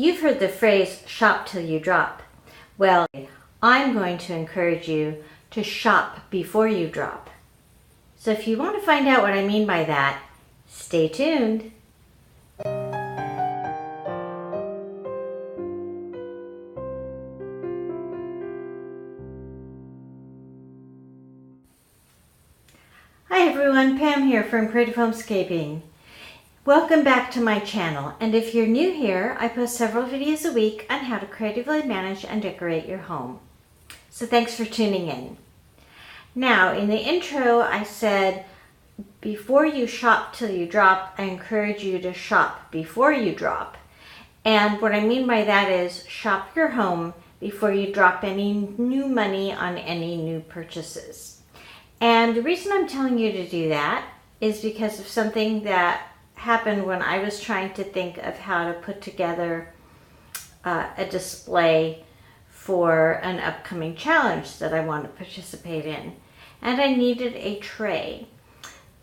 You've heard the phrase, shop till you drop. Well, I'm going to encourage you to shop before you drop. So if you want to find out what I mean by that, stay tuned. Hi everyone, Pam here from Creative Homescaping. Welcome back to my channel, and if you're new here, I post several videos a week on how to creatively manage and decorate your home. So thanks for tuning in. Now, in the intro, I said, before you shop till you drop, I encourage you to shop before you drop. And what I mean by that is shop your home before you drop any new money on any new purchases. And the reason I'm telling you to do that is because of something that happened when I was trying to think of how to put together a display for an upcoming challenge that I want to participate in. And I needed a tray.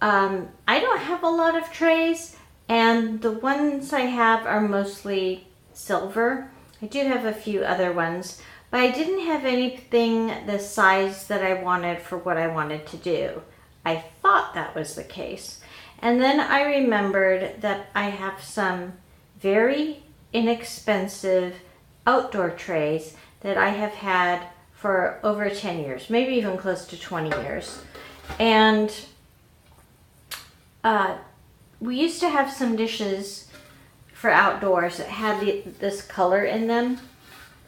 I don't have a lot of trays, and the ones I have are mostly silver. I do have a few other ones, but I didn't have anything the size that I wanted for what I wanted to do. I thought that was the case. And then I remembered that I have some very inexpensive outdoor trays that I have had for over 10 years, maybe even close to 20 years. And we used to have some dishes for outdoors that had this color in them.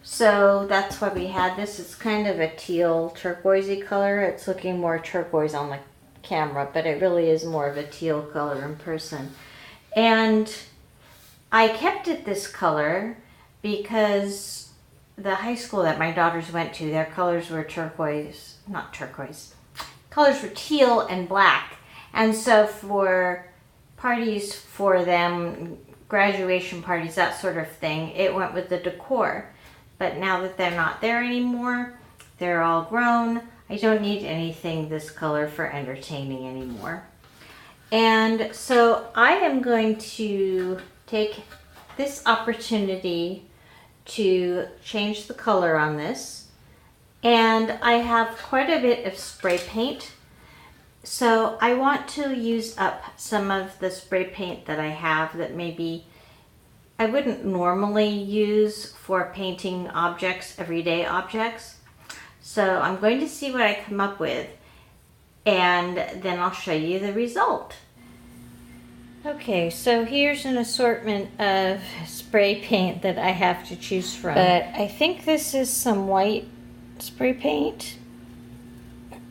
So that's why we had this. It's kind of a teal turquoisey color. It's looking more turquoise on the camera, but it really is more of a teal color in person. And I kept it this color because the high school that my daughters went to, their colors were colors were teal and black. And so for parties for them, graduation parties, that sort of thing, it went with the decor. But now that they're not there anymore, they're all grown, I don't need anything this color for entertaining anymore. And so I am going to take this opportunity to change the color on this. And I have quite a bit of spray paint. So I want to use up some of the spray paint that I have that maybe I wouldn't normally use for painting objects, everyday objects. So I'm going to see what I come up with, and then I'll show you the result. Okay, so here's an assortment of spray paint that I have to choose from. But I think this is some white spray paint.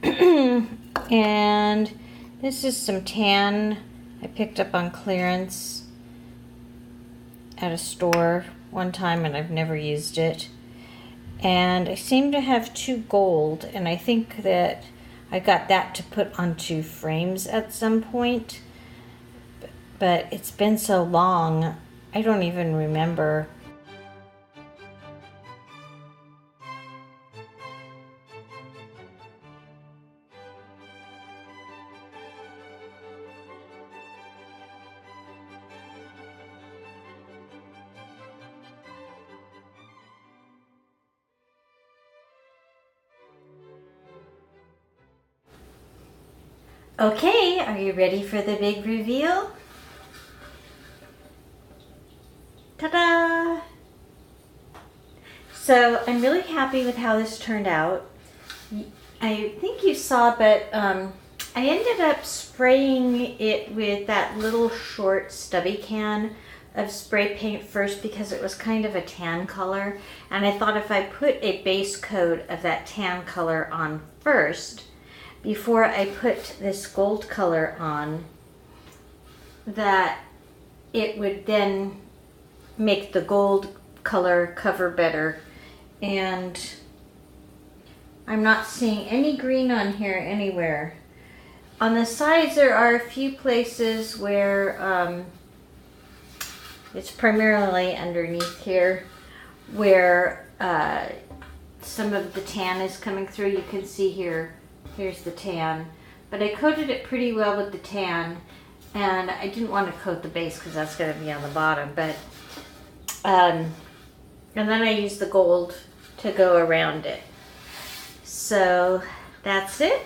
And this is some tan I picked up on clearance at a store one time, and I've never used it. And I seem to have 2 gold, and I think that I got that to put onto frames at some point. But it's been so long, I don't even remember. Okay, are you ready for the big reveal? Ta-da! So I'm really happy with how this turned out. I think you saw, but I ended up spraying it with that little short stubby can of spray paint first because it was kind of a tan color. And I thought if I put a base coat of that tan color on first, before I put this gold color on, that it would then make the gold color cover better. And I'm not seeing any green on here anywhere. On the sides there are a few places where it's primarily underneath here where some of the tan is coming through. You can see here, here's the tan, but I coated it pretty well with the tan, and I didn't want to coat the base because that's going to be on the bottom, but And then I used the gold to go around it. So that's it.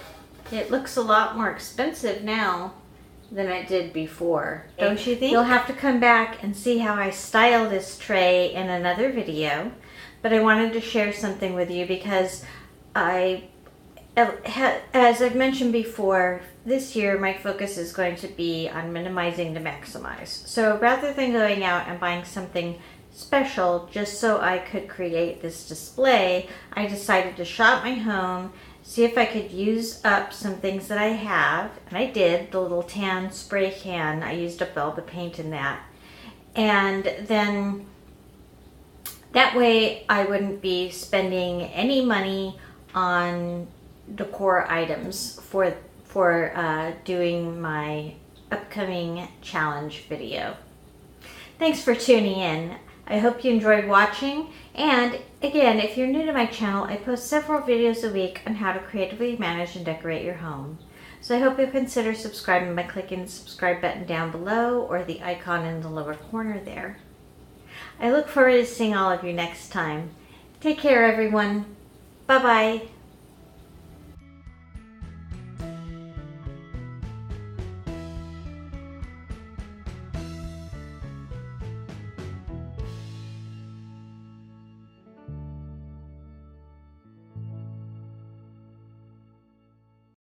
It looks a lot more expensive now than it did before. Don't you think? You'll have to come back and see how I style this tray in another video. But I wanted to share something with you because as I've mentioned before, this year my focus is going to be on minimizing to maximize. So rather than going out and buying something special just so I could create this display, I decided to shop my home, see if I could use up some things that I have, and I did. The little tan spray can, I used up all the paint in that. And then that way I wouldn't be spending any money on decor items for doing my upcoming challenge video. Thanks for tuning in. I hope you enjoyed watching, and again, if you're new to my channel, I post several videos a week on how to creatively manage and decorate your home. So I hope you'll consider subscribing by clicking the subscribe button down below or the icon in the lower corner there. I look forward to seeing all of you next time. Take care, everyone. Bye-bye.